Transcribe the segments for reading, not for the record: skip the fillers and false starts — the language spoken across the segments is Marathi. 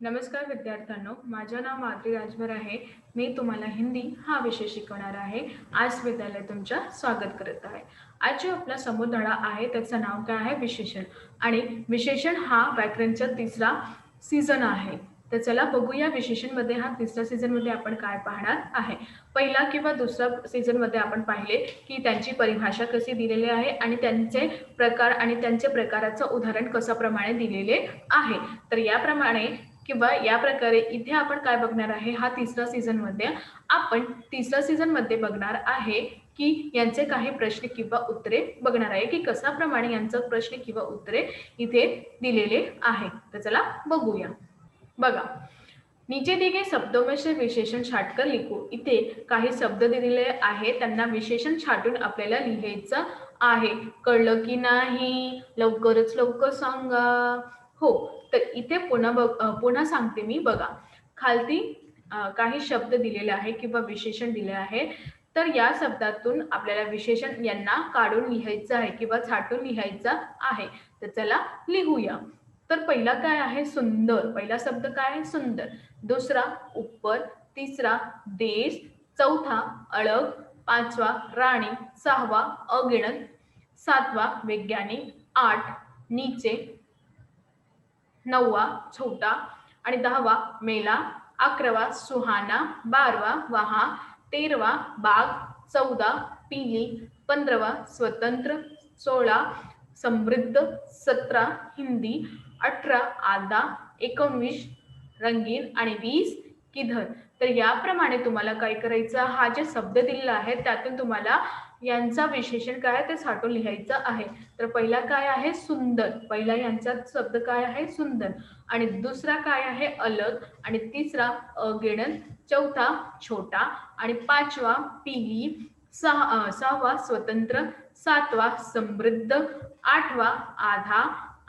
नमस्कार विद्यार्थ्यांनो, माझे नाव माधुरी राजभर आहे. मी तुम्हाला हिंदी हा विषय शिकवणार आहे. आज विद्यालय तुमच्या स्वागत करत आहे. आज जो आपला समोर धडा आहे त्याचं नाव काय आहे? विशेषण. आणि विशेषण हा व्याकरणचा तिसरा सीझन आहे. तर चला बघूया विशेषणमध्ये हा तिसऱ्या सीझनमध्ये आपण काय पाहणार आहे. पहिला किंवा दुसरा सीझनमध्ये आपण पाहिले की त्यांची परिभाषा कशी दिलेली आहे आणि त्यांचे प्रकार आणि त्यांचे प्रकाराचं उदाहरण कशाप्रमाणे दिलेले आहे. तर याप्रमाणे किंवा या प्रकारे इथे आपण काय बघणार आहे, हा तिसरा सीझनमध्ये आपण तिसऱ्या सीझनमध्ये बघणार आहे की यांचे काही प्रश्न किंवा उत्तरे बघणार आहे की कशाप्रमाणे यांचं प्रश्न किंवा उत्तरे इथे दिलेले आहे. तर चला बघूया. बघा, नीचे दिए गए शब्दों में से विशेषण छाटकर लिखो. इथे काही शब्द दिलेले आहे, त्यांना विशेषण छाटून आपल्याला लिहायचं आहे. कळलं की नाही? लवकरच लवकर सांगा. हो, तर इथे पुन्हा सांगते मी. बघा, खालती काही शब्द दिलेले आहे किंवा विशेषण दिले आहे. तर या शब्दातून आपल्याला विशेषण यांना काढून लिहायचं आहे किंवा छाटून लिहायचं आहे. तर चला लिहूया. तर पहिला काय आहे? सुंदर. पहिला शब्द काय आहे? सुंदर. दुसरा ऊपर, तिसरा देश, चौथा अळग, पाचवा राणी, सहावा अगिणत, सातवा वैज्ञानिक, आठ नीचे, नववा छोटा आणि दहावा मेला, अकरावा सुहाना, बारवा वहा, तेरवा बाग, चौदा पीली, 15वा स्वतंत्र, 16 समृद्ध, 17 हिंदी, 18 आधा, 19 रंगीन आणि 20 किधर. तर याप्रमाणे तुम्हाला काय करायचं, हा जे शब्द दिलेला आहे त्यातून तुम्हाला यांचा विशेषण काय ते साठवून लिहायचं आहे. तर पहिला काय आहे? सुंदर. पहिला यांचा शब्द काय आहे? सुंदर. आणि दुसरा काय आहे? अलग. आणि तिसरा अगिणत, चौथा छोटा आणि पाचवा पीली, सहावा स्वतंत्र, सातवा समृद्ध, आठवा आधा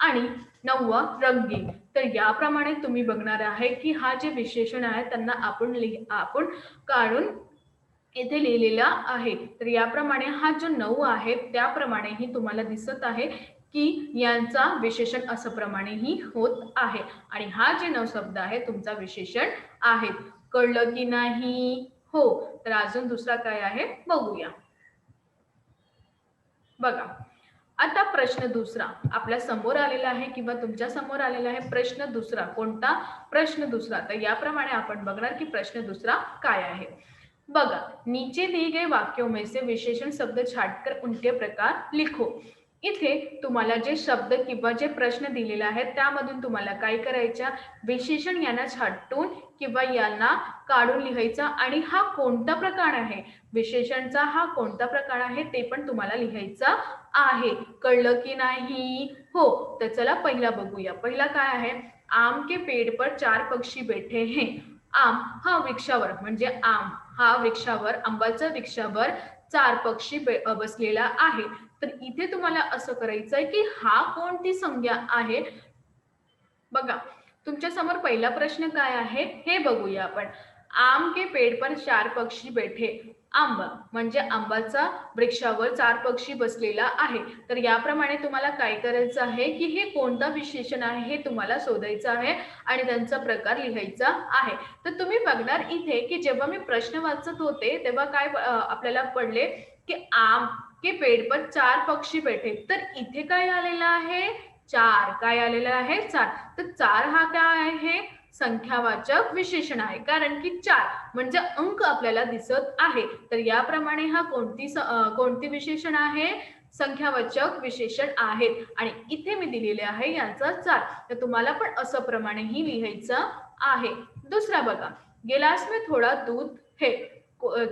आणि नववा रंगीन. तर याप्रमाणे तुम्ही बघणार आहे की हा जे विशेषण आहे त्यांना आपण काढून इथे लिहिलेला आहे. तर याप्रमाणे हा जो 9 आहे त्याप्रमाणेही तुम्हाला दिसत आहे की यांचा विशेषण असं प्रमाणेही होत आहे. आणि हा जे 9 शब्द आहे तुमचा विशेषण आहेत. कळलं की नाही? हो. तर अजून दुसरा काय आहे बघूया. बघा, आता प्रश्न दुसरा आपल्या समोर आलेला आहे किंवा तुमच्या समोर आलेला आहे. प्रश्न दुसरा. कोणता? प्रश्न दुसरा. तर याप्रमाणे आपण बघणार की प्रश्न दुसरा काय आहे. बघा, नीचे दिए गए वाक्यों में से विशेषण शब्द छाटकर उनके प्रकार लिखो. इथे तुम्हाला जे शब्द किंवा जे प्रश्न दिलेले आहेत त्यामधून तुम्हाला काय करायच्या, विशेषण यांना छाटून किंवा यांना काढून लिहायचा आणि हा कोणता प्रकार आहे, विशेषणचा हा कोणता प्रकार आहे ते पण तुम्हाला लिहायचा आहे. कळलं की नाही? हो. तर चला पहिला बघूया. पहिला काय आहे? आम के पेड़ पर 4 पक्षी बैठे हैं. आम हा वृक्षावर म्हणजे आम हा वृक्षावर, आंब्याच्या वृक्षावर 4 पक्षी बसलेला आहे. तर इथे तुम्हाला असं करायचंय की हा कोणती संज्ञा आहे. बघा, तुमच्या समोर पहिला प्रश्न काय आहे हे बघूया आपण. आम के पेड़ पर 4 पक्षी बैठे. आंबा म्हणजे आंबाचा वृक्षावर 4 पक्षी बसलेला आहे. तर याप्रमाणे तुम्हाला काय करायचं आहे की हे कोणता विशेषण आहे हे तुम्हाला शोधायचं आहे आणि त्यांचा प्रकार लिहायचा आहे. तर तुम्ही बघणार इथे की जेव्हा मी प्रश्न वाचत होते तेव्हा काय आपल्याला पडले की आम के पेड़ पर 4 पक्षी बैठे. तर इथे काय आलेलं आहे? 4. काय आलेलं आहे? 4. तर 4 हा काय आहे? संख्यावाचक विशेषण आहे. कारण की 4 म्हणजे अंक आपल्याला दिसत आहे. तर याप्रमाणे हा कोणती विशेषण आहे? संख्यावाचक विशेषण आहेत. आणि इथे मी दिलेले आहे यांचा 4. तर तुम्हाला पण असं प्रमाणेही लिहायचं आहे. दुसरा बघा, गिलास में थोडा दूध है.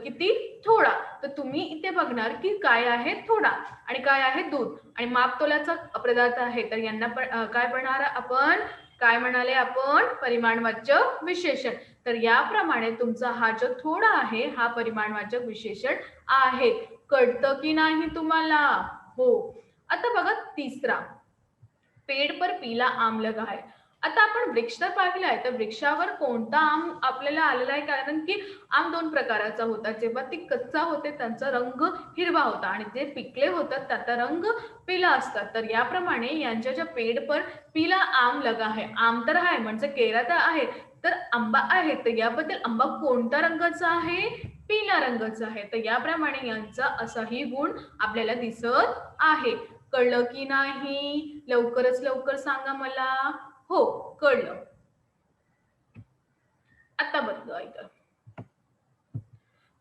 किती? थोडा. तर तुम्ही इथे बघणार की काय आहे? थोडा आणि काय आहे? दूध. आणि मापतोलाचा पदार्थ आहे. तर यांना पण काय म्हणणार आपण? काय म्हणाले आपण? परिमाणवाचक विशेषण. तर याप्रमाणे तुमचा हा जो थोडा आहे हा परिमाणवाचक विशेषण आहे. कळतं की नाही तुम्हाला? हो. आता बघा तिसरा. पेड़ पर पीला आम लगा है. आता आपण वृक्ष तर पाहिला आहे, तर वृक्षावर कोणता आम आपल्याला आलेला आहे, कारण की आम दोन प्रकाराचा होता. जेव्हा ती कच्चा होते त्यांचा रंग हिरवा होता आणि जे पिकले होतात त्याचा रंग पिला असतात. तर याप्रमाणे यांच्या ज्या पेड़ पर पीला आम लगा है, आम तर आहे म्हणजे केळा तर आहे, तर आंबा आहे, तर याबद्दल आंबा कोणत्या रंगाचा आहे? पिला रंगाचा आहे. तर याप्रमाणे यांचा असाही गुण आपल्याला दिसत आहे. कळलं की नाही? लवकरच लवकर सांगा मला. हो, कळलं. आता बघा इथं.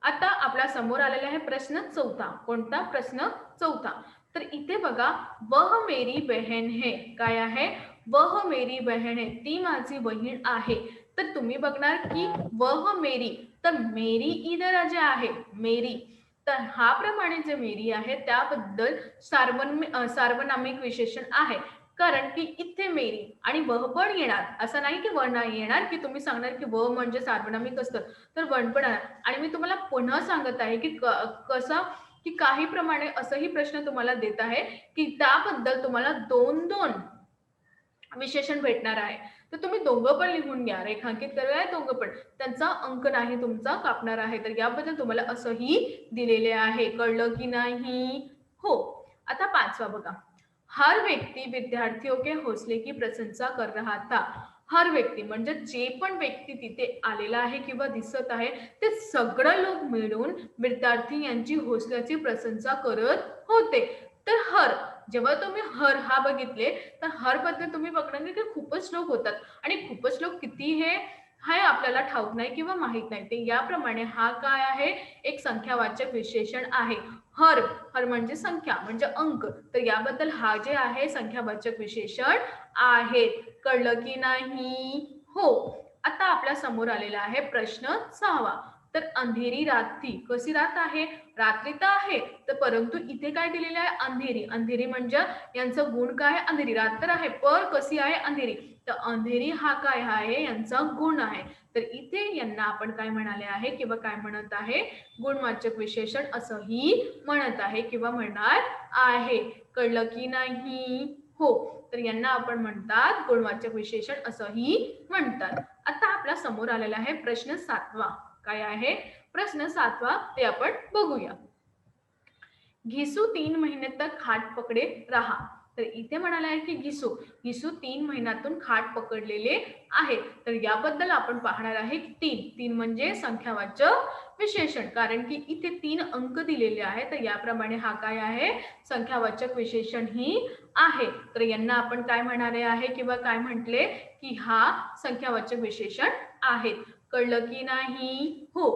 आता आपल्या समोर आलेला आहे प्रश्न चौथा. कोणता प्रश्न? चौथा. तर इथे बघा, वह मेरी बहन है. काय आहे? वह मेरी बहन है. ती माझी बहीण आहे. तर तुम्ही बघणार की वह मेरी, तर मेरी इधर जे आहे मेरी, तर हा प्रमाणे जे मेरी आहे त्याबद्दल सार्वनामिक विशेषण आहे. कारण की इथे मेरी आणि वह पण येणार, असं नाही की व नाही येणार, की तुम्ही सांगणार की व म्हणजे सार्वनामिक असतं तर वन पण येणार. आणि मी तुम्हाला पुन्हा सांगत आहे की कसं, की काही प्रमाणे असंही प्रश्न तुम्हाला देत आहे की त्याबद्दल तुम्हाला दोन दोन विशेषण भेटणार आहे. तर तुम्ही दोघं पण लिहून घ्या, रेखांकित करा दोघं पण, त्यांचा अंक नाही तुमचा कापणार आहे. तर याबद्दल तुम्हाला असंही दिलेले आहे. कळलं की नाही? हो. आता पाचवा बघा, हर व्यक्ती विद्यार्थियों के हौसले की प्रशंसा कर रहा था. हर व्यक्ती म्हणजे जे पण व्यक्ती तिथे आलेला आहे किंवा दिसत आहे ते सगळं लोक मिळून विद्यार्थी यांची हौसल्याची प्रशंसा करत होते. तर हर, जेव्हा तुम्ही हर हा बघितले, तर हर बद्दल तुम्ही बघणार की खूपच लोक होतात आणि खूपच लोक किती हे आपल्याला ठाऊक नाही किंवा माहित नाही. ते याप्रमाणे हा काय आहे? एक संख्यावाचक विशेषण आहे. हर, हर म्हणजे संख्या म्हणजे अंक, तर याबद्दल हा जे आहे संख्यावाचक विशेषण आहे. कळलं की नाही? हो. आता आपल्या समोर आलेला आहे प्रश्न सहावा. तर अंधेरी रात थी. कशी रात आहे? रात्री तर आहे, तर परंतु इथे काय दिलेलं आहे? अंधेरी. अंधेरी म्हणजे यांचा गुण काय? अंधेरी. रात तर आहे पर कशी आहे? अंधेरी. तर अंधेरी हा काय आहे? यांचा गुण आहे. तर इथे यांना आपण काय म्हणाले आहे किंवा काय म्हणत आहे? गुणवाचक विशेषण असंही म्हणत आहे किंवा म्हणणार आहे. कळलं की नाही? हो. तर यांना आपण म्हणतात गुणवाचक विशेषण असंही म्हणतात. आता आपल्या समोर आलेला आहे प्रश्न सातवा. काय आहे? प्रश्न सातवा ते आपण बघूया. घिसू 3 महीने तक खाट पकडे रहा. तर इथे म्हणाले आहे की घिसू 3 महिन्यातून खाट पकडलेले आहे. तर याबद्दल आपण पाहणार आहे की 3 म्हणजे संख्यावाचक विशेषण, कारण की इथे 3 अंक दिलेले आहेत. तर याप्रमाणे हा काय आहे? संख्यावाचक विशेषण ही आहे. तर यांना आपण काय म्हणाले आहे किंवा काय म्हटले की हा संख्यावाचक विशेषण आहे. कळलं की नाही? हो.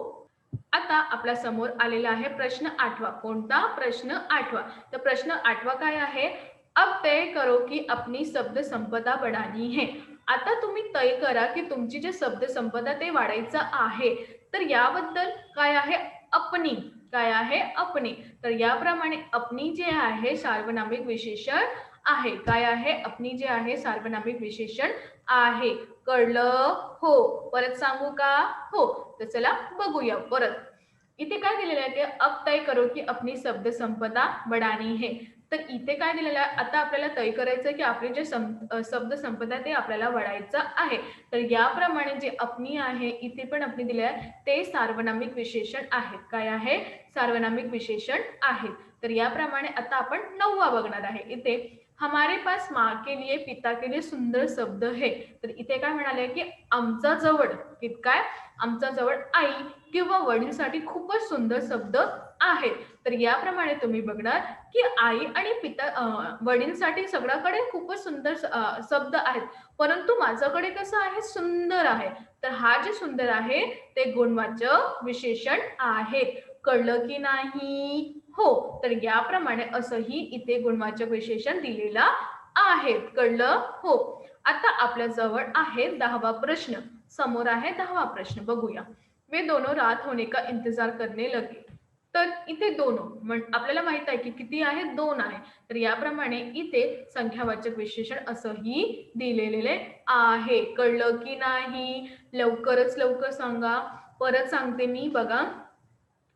आता आपल्या समोर आलेला आहे प्रश्न आठवा. कोणता? प्रश्न आठवा. तर प्रश्न आठवा काय आहे? अब तय करो की अपनी शब्द संपदा बढ़ानी है. आता तुम्ही तय करा की तुमची जे शब्द संपदा ते वाढायचं आहे. तर याबद्दल काय आहे? अपनी. काय आहे? अपनी. तर याप्रमाणे अपनी जे आहे सार्वनामिक विशेषण आहे. काय आहे? अपनी जे आहे सार्वनामिक विशेषण आहे. कळलं? हो. परत सांगू का? हो. तर चला बघूया परत. इथे काय दिलेलं आहे की अब तय करो की अपनी शब्द संपदा बढ़ानी है. तर इथे काय दिलेलं आहे? आता आपल्याला तय करायचं की आपले जे शब्द संपदा ते आपल्याला वाढायचं आहे. तर याप्रमाणे जे अपनी आहे, इथे पण अपनी दिले आहे, ते सार्वनामिक विशेषण आहेत. काय आहे? सार्वनामिक विशेषण आहेत. तर याप्रमाणे आता आपण 9वा बघणार आहे. इथे हमारे पास माँ के लिए पिता के लिए सुंदर शब्द है. तर इथे काय म्हणाले की आमचा जवळ, काय? आमचा जवळ आई किंवा वडीलसाठी खूपच सुंदर शब्द आहेत. तर याप्रमाणे तुम्ही बघणार की आई आणि वडीलसाठी सगळ्याकडे खूपच सुंदर शब्द आहेत, परंतु माझ्याकडे कसं आहे? सुंदर आहे. तर हा जे सुंदर आहे ते गुणवाचक विशेषण आहे. कळलं की नाही? हो. तर याप्रमाणे असंही इथे गुणवाचक विशेषण दिलेलं आहे. कळलं? हो. आता आपल्या जवळ आहे 10वा प्रश्न. समोर आहे 10वा प्रश्न. बघूया. वे दोनों रात होने का इंतजार करने लगे. तर इथे दोन आपल्याला माहित आहे की किती आहे? 2 आहे. तर याप्रमाणे इथे संख्यावाचक विशेषण असंही दिलेले आहे. कळलं की नाही? लवकरच लवकर सांगा. परत सांगते मी बघा.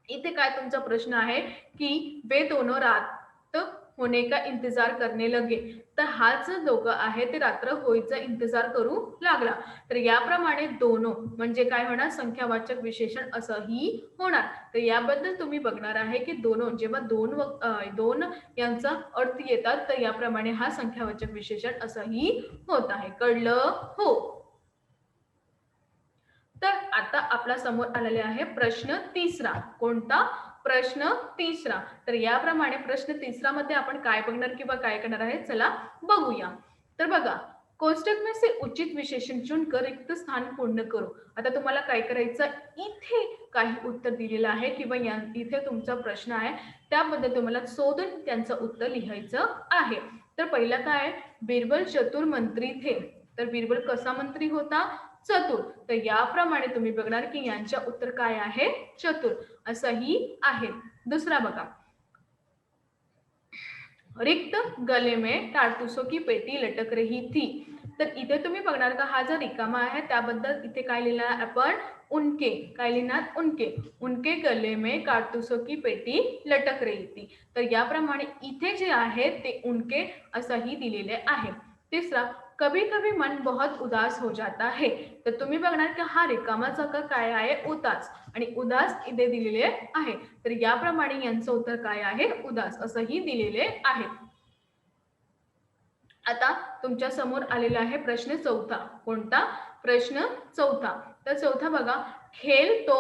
इथे काय तुमचा प्रश्न आहे की वे दोनों रात होने का इंतजार करने लगे. तर हाच दोघं आहे ते रात्र होईचा इंतजार करू लागला. तर याप्रमाणे दोनो म्हणजे काय होणार, संख्यावाचक विशेषण असंही होणार. तर याबद्दल तुम्ही बघणार आहे की दोनो जेव्हा दोन यांचा अर्थ येतात तर याप्रमाणे हा संख्यावाचक विशेषण असंही होत आहे. कळलं हो. तर आता आपल्या समोर आलेले आहे प्रश्न तिसरा. कोणता? प्रश्न तिसरा. तर याप्रमाणे प्रश्न तिसरा मध्ये आपण काय बघणार किंवा काय करणार आहे, चला बघूया. तर बघा, कोष्टक में से उचित विशेषण चुनकर रिक्त स्थान पूर्ण करो. आता तुम्हाला काय करायचं, इथे काही उत्तर दिलेलं आहे किंवा इथे तुमचा प्रश्न आहे त्याबद्दल तुम्हाला शोधून त्यांचं उत्तर लिहायचं आहे. तर पहिला काय, बिरबल चतुर मंत्री थे. तर बिरबल कसा मंत्री होता? चतुर. तर याप्रमाणे तुम्ही बघणार की यांच्या उत्तर काय आहे, चतुर असंही आहे. दुसरा बघा, रिक्त गले में कारतूसों की पेटी लटक रही थी. तर इथे तुम्ही बघणार का हा जो रिकामा आहे त्याबद्दल इथे काय लिहिणार आपण, उनके. काय लिहिणार, उनके. उनके गले में कारतूसों की पेटी लटक रही थी. तर याप्रमाणे इथे जे आहे ते उनके असंही दिलेले आहे. तिसरा, कभी कभी मन बहुत उदास हो जाता है. तर तुम्ही बघणार की हा रिकामाचा काय आहे, उदास. आणि उदास इथे दिलेले आहे. तर याप्रमाणे यांचं उत्तर काय आहे, उदास असंही दिलेले आहे. आता तुमच्या समोर आलेला आहे प्रश्न चौथा. कोणता? प्रश्न चौथा. तर चौथा बघा, खेळ तो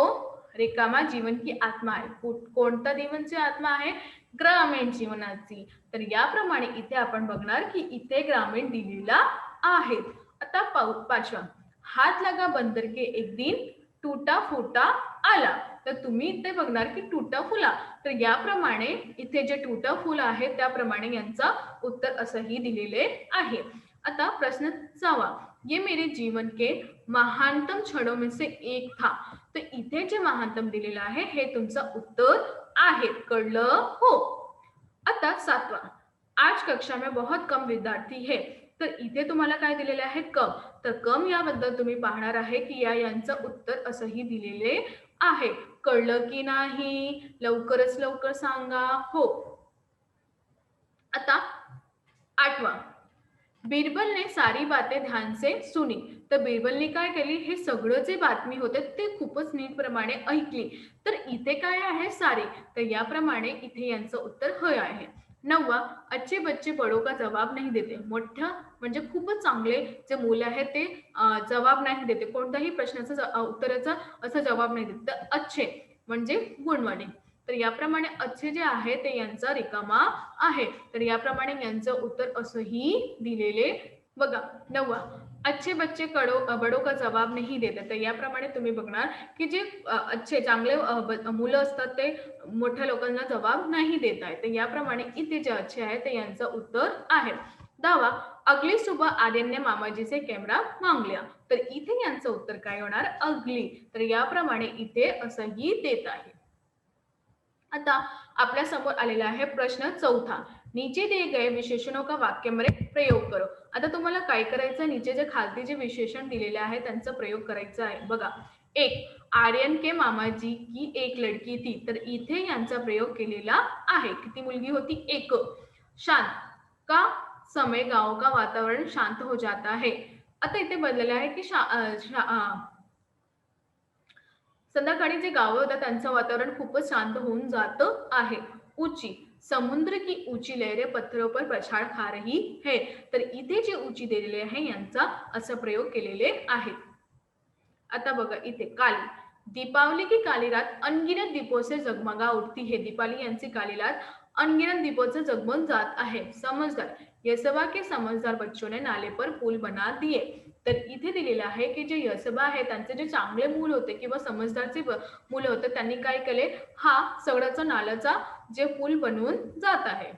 रिकामा जीवन की आत्मा आहे. कोणता जीवनची आत्मा आहे? ग्रामीण जीवनाची. तर याप्रमाणे इथे आपण बघणार की इथे ग्रामीण दिलेला आहे. आता पाचवा, हात लगा बंदर के एक दिन टूटा फुटा आला. तर तुम्ही इथे बघणार की टूटा फुला. तर याप्रमाणे इथे जे टूटा फुल आहे त्याप्रमाणे यांचा उत्तर असंही दिलेले आहे. आता प्रश्न 6, ये मेरे जीवन के महानतम क्षणों में से एक था. तर इथे जे महानतम दिलेलं आहे हे तुमचं उत्तर आहे. कळलं हो. आता 7, आज कक्षा में बहुत कम विद्यार्थी है. तर इथे तुम्हाला काय दिलेले आहे, कम. तर कम याबद्दल तुम्ही पाहणार आहे की यांचं उत्तर असंही दिलेले आहे. कळलं की नाही? लवकरच लवकर सांगा हो. आता 8, बिरबल ने सारी बातें ध्यान से सुनी. तर बिरबलने काय केली, हे सगळं जे बातमी होते ते खूपच नीटप्रमाणे ऐकली. तर इथे काय आहे, सारी. तर याप्रमाणे इथे यांचं उत्तर होय आहे. 9, अच्छे बच्चे बड़ों का जवाब नहीं देते. मोठं म्हणजे खूपच चांगले जे मुलं आहेत ते जवाब नाही देते, कोणत्याही प्रश्नाचा उत्तराचा असा जवाब नाही देत. तर अच्छे म्हणजे गुणवाणी. तर याप्रमाणे अच्छे जे आहे ते यांचा रिकामा आहे. तर याप्रमाणे यांचं उत्तर असंही दिलेले बघा. 9, अच्छे बच्चे बड़ों का जवाब नहीं देते. तर याप्रमाणे तुम्ही बघणार की जे अच्छे चांगले मुलं असतात ते मोठ्या लोकांना जवाब नाही देत आहे. तर याप्रमाणे इथे जे अच्छे आहे ते यांचं उत्तर आहे. 10, अगली सुबह आर्यन ने मामाजी से कॅमेरा मांग लिया. तर इथे यांचं उत्तर काय होणार, अगली. तर याप्रमाणे इथे असंही देत आहे. आता आपल्या समोर आलेला आहे प्रश्न चौथा. नीचे दिए गए विशेषणों का वाक्य में प्रयोग करो. आता तुम्हाला काय करायचं, नीचे जे खालती जे विशेषण दिलेले आहे त्यांचा प्रयोग करायचा आहे. बघा, 1, आर्यन के मामाजी की एक लड़की थी. तर इथे यांचा प्रयोग केलेला आहे. किती मुलगी होती? एक. शांत का समय गांव का वातावरण शांत हो जाता है. आता इथे बदललेलं आहे की संध्याकाळी जे गाव होतं त्यांचं वातावरण खूपच शांत होऊन जात आहे. ऊंची, समुद्र की ऊंची लहरें पत्थरों पर पछाड़ खा रही है. तर इथे जे ऊंची दिलेले आहे यांचा असा प्रयोग केलेले आहे. आता बघा इथे काली, दीपावली की काली रात अनगिनत दीपों से जगमगा उठती है. दीपावली यांची काली रात अनगिनत दीपों से जगमग जात आहे. समझदार, यसबा के समझदार बच्चों ने नाले पर पूल बना दिए. तर इथे दिलेलं आहे की जे यसबा आहे त्यांचे जे चांगले मूल होते किंवा समजदारचे मुलं होते त्यांनी काय केले, हा सगळ्याचा नाल्याचा जे पूल बनवून जात आहे.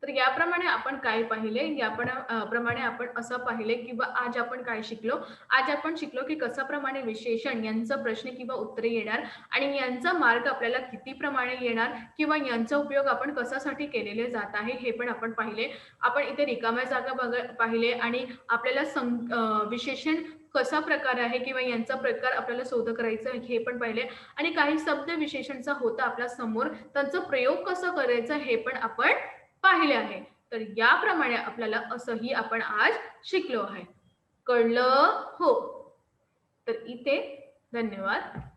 तर याप्रमाणे आपण काय पाहिले, याप्रमाणे आपण असं पाहिले किंवा आज आपण काय शिकलो. आज आपण शिकलो की कशाप्रमाणे विशेषण यांचा प्रश्न किंवा उत्तरे येणार आणि यांचा मार्ग आपल्याला किती प्रमाणे येणार किंवा यांचा उपयोग आपण कशासाठी केलेले जात आहे हे पण आपण पाहिले. आपण इथे रिकाम्या जागा पाहिले आणि आपल्याला विशेषण कसा प्रकार आहे किंवा यांचा प्रकार आपल्याला शोध करायचा हे पण पाहिले आणि काही शब्द विशेषणचा होता आपल्या समोर, त्यांचा प्रयोग कसा करायचा हे पण आपण पाहिले आहे. तर याप्रमाणे आपल्याला असंही आपण आज शिकलो आहे. कळलं? हो. तर इथे धन्यवाद.